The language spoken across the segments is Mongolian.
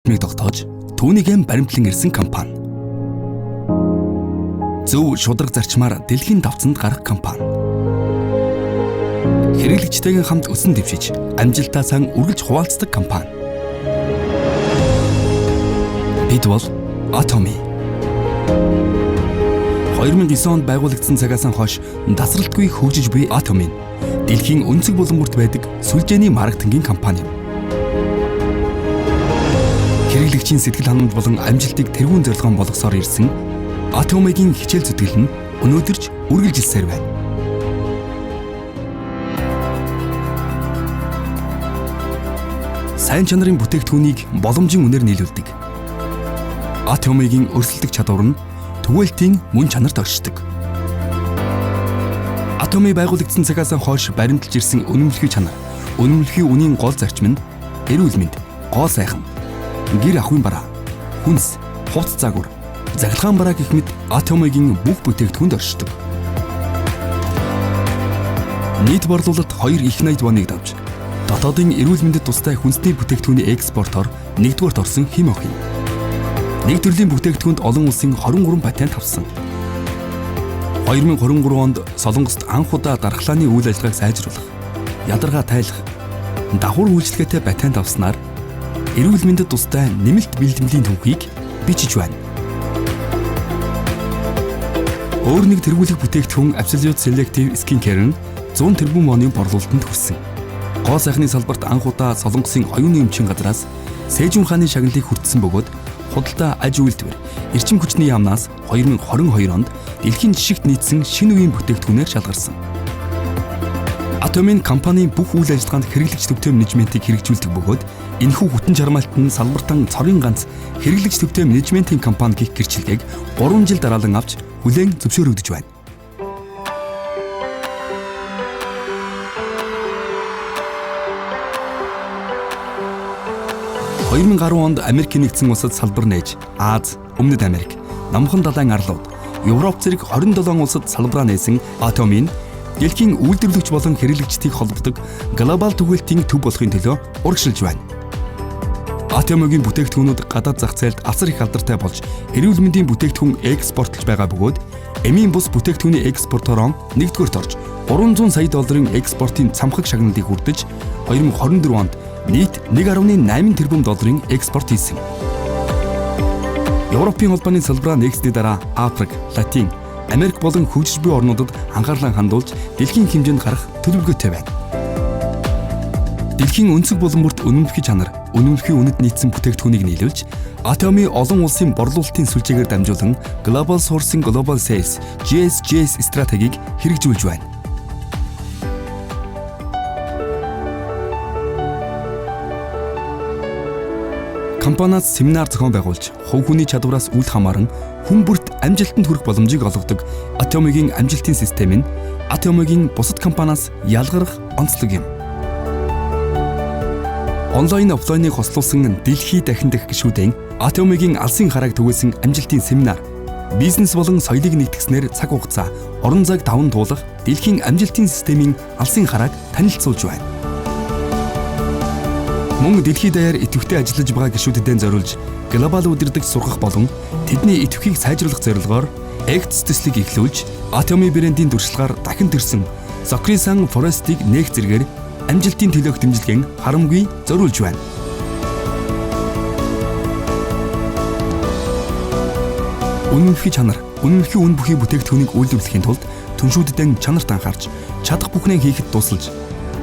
миг тогтоож түүнийг баримтлан ирсэн компани. Зөв шударга зарчмаар дэлхийн давцанд гарах компани. Хэрэглэгчтэйгээ хамт өсөн дэвшиж амжилтаа сан үргэлж хуваалцдаг компани. Бид бол Atomy. 2009 онд байгуулагдсан цагаас хойш тасралтгүй хөгжиж буй Atomy дэлхийн өнцөг булан бүрт байдаг сүлжээний маркетингийн компани юм. Хэрэглэгчийн сэтгэл ханамж болон амжилтыг тэргүүн зорилгон болгосоор ирсэн Atomy-гийн хичээл зүтгэл нь өнөөдөрч үргэлжилсээр байна. Сайн чанарын бүтээгдэхүүнийг боломжийн үнээр нийлүүлдэг. Atomy-гийн өрсөлдөх чадвар нь түгээлтийн мөн чанарт оршдог. Atomy байгуулагдсан цагаас хойш баримталж ирсэн үнэмлэхүй чанар, үнэмлэхүй үнийн гол зарчим нь эрүүл мэнд, гоо сайхан, гэр ахуйн бараа, хүнс, хувц заагвар, захиргаан бараа гэх мэт Atomy-гийн бүх бүтээгдэхүүнд оршдог. Нийт борлуулалт 2.81 давж, дотоодын эрүүл мэндэд тустай хүнсний бүтээгдэхүүний экспортоор нэгдүгээрт орсон хэм охин. Нэг төрлийн бүтээгдэхүүнд олон улсын 23 патент авсан. 2023 онд Солонгост анх удаа дархлааны үйл ажиллагааг сайжруулах, ядаргаа тайлах, давхар үйлчлэгээтэй патент авснаар эрүүл мэндэд тустай нэмэлт бэлтгэлийн түүхийг бичиж байна. Өөр нэг тэргүүлэх бүтээгдэхүүн Absolute Selective Skincare нь 100 тэрбум оны борлуулалтанд хүрсэн. Гоо сайхны салбарт анх удаа Солонгосын оюуны эмчийн газраас Сэжүн хааны шагналыг хүртсэн бөгөөд худалдаа аж үйлдвэр эрчим хүчний яамнаас 2022 онд дэлхийн жишгт нийцсэн шинэ үеийн бүтээгдэхүүнээр шалгарсан. Atomy компани бүх үйл ажиллагаанд хэрэглэгч төвтэй менежментийг хэрэгжүүлдэг бөгөөд энэхүү хүтэн чармаалтанд салбартан цорын ганц хэрэглэгч төвтэй менежментийн компани гэх гэрчилгээг 3 жил дараалан авч хүлээн зөвшөөрөгдөж байна. ...2010 онд Америкийн нэгдсэн улсад салбар нээж, Аз, Өмнөд Америк, Намхан далайн арлууд, Европ зэрэг 27 улсад салбараа нээсэн Atomy нь дэлхийн үйлдвэрлэгч болон хэрэглэгчдийг холбодог глобал түгээлтийн төв болохын төлөө урагшилж байна. Atomy-гийн бүтээгдэхүүнүүд гадаад зах зээлд асар их алдартай болж, эрүүл мэндийн бүтээгдэхүүн экспортлж байгаа бөгөөд эмийн бус бүтээгдэхүүний экспортороо нэгдүгээрт орж, $300 сая экспортын цамхаг шагналыг хүртэж, 2024 онд нийт 1.8 тэрбум долларын экспорт хийсэн. Европын холбооны салбараа нэгсний дараа Африк, Латин, Америк болон хөгжиж буй орнуудад анхаарлаа хандуулж дэлхийн хэмжээнд гарах төлөвлөгөөтэй байна. Дэлхийн өнцөг булан бүрт үнэмлэхий чанар, үнэмлэхий үнэт нийцсэн бүтээгдэхүүнийг нийлүүлж, Atomy олон улсын борлуулалтын сүлжээгээр дамжуулан Global Sourcing Global Sales (GSGS) стратегийг хэрэгжүүлж байна. Компаниас семинар зохион байгуулж, хувь хүний чадвараас үл хамааран хүн бүрт амжилтанд хүрэх боломжийг олгодог Atomy-гийн амжилтын систем нь Atomy-гийн бусад компаниас ялгарх онцлог юм. Онлайн офлайныг хослуулсан дэлхий дахин дэх гишүүдийн Atomy-гийн алсын харааг түгээсэн амжилтын семинар, бизнес болон соёлыг нэгтгэснээр цаг хугацаа, орон зайг даван туулах дэлхийн амжилтын системийн алсын харааг танилцуулж байна. Мөн дэлхийд даяар идэвхтэй ажиллаж байгаа гишүүдэд зориулж глобал удирдагч сургах болон тэдний идэвхийг сайжруулах зорилгоор Acts төслийг эхлүүлж Atomy брендийн туршлагаар дахин төрсөн Socrates Forest-ийг нээх зэргээр амжилтын төлөөх дэмжлэгийн харамгүй зориулж байна. Үнэмлэхий чанар, үнэмлэхий үн бүхий бүтээгдэхүүнийг үйлдвэрлэхийн тулд түншүүдэд чанарт анхаарч чадах бүхнээ хийхэд тусалж,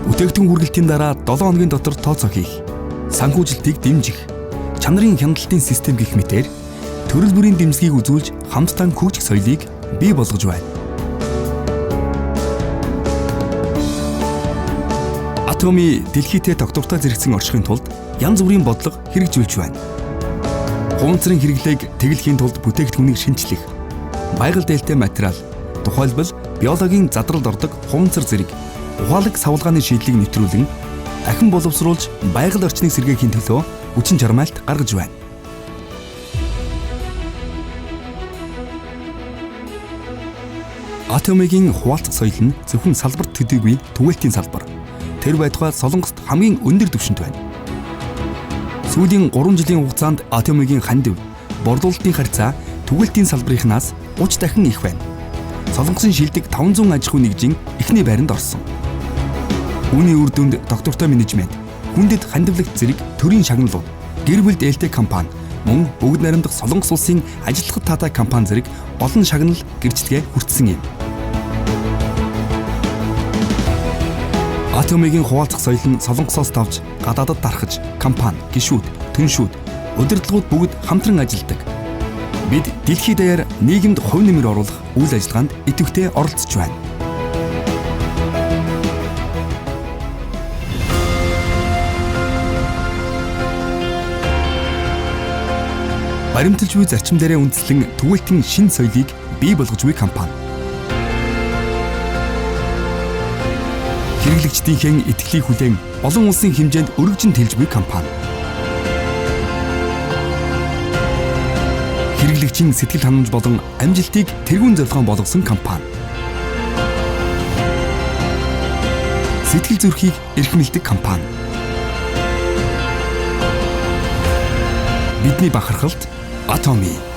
бүтээгдэхүүн хүргэлтийн дараа 7 хоногийн дотор тооцоо хийх, санхүүжилтийг дэмжих, чанарын хяналтын систем гэх мэтээр төрөл бүрийн дэмжлэгийг үзүүлж хамтдаа хөгжих соёлыг бий болгож байна. Atomy дэлхийдээ доктортой зэрэгцэн оршихын тулд янз бүрийн бодлого хэрэгжүүлж байна. Хуунцрын хэрэглээг тэглэхийн тулд бүтээгдэхүүнийг шинчлэх, байгаль дээлтэй материал, тухайлбал биологийн задралд ордог хуунцар зэрэг ухаалаг савлгааны шийдлийг нэвтрүүлэн дахин боловсруулж байгаль орчныг сэргээхийн төлөө хүчин чармайлт гаргаж байна. Atomy-гийн хуваалцах соёл нь зөвхөн салбарт төдийгүй түгээлтийн салбар. Тэр байтугай Солонгост хамгийн өндөр түвшинд байна. Сүүлийн 3 жилийн хугацаанд Атомигийн хандив борлуулалтын харьцаа түгэлтийн салбарынхнаас 30 дахин их байна. Солонгосын шилдэг 500 аж ахуй нэгжийн эхний байранд орсон. Үүний үр дүнд доктортой менежмент, хүндэт хандивлагч зэрэг төрийн шагналууд, гэр бүл ээлтэй компани, мөн бүгд найрамдах Солонгос улсын ажиллахад таатай компани зэрэг олон шагнал гэрчлэгээ хүртсэн юм. Атомигийн хуваалцах соёл нь Солонгосоос давж гадаадад дарахж, компани, гишүүд, түншүүд, удирдлагууд бүгд хамтран ажилладаг. Бид дэлхийд даяар нийгэмд хувь нэмэр оруулах үйл ажиллагаанд идэвхтэй оролцож байна. Баримталж буй зарчим дээрээ үндэслэн түгэлтийн шинэ соёлыг бий болгож буй компани. Хэрэглэгчдийн итгэлийг хүлээн олон улсын хэмжээнд өргөжин тэлж буй компани. Хэрэглэгчийн сэтгэл ханамж болон амжилтыг тэргүүн зорилгоор болгосон компани. Сэтгэл зүрхийг эрхмэлдэг компани. Бидний бахархалт Atomy.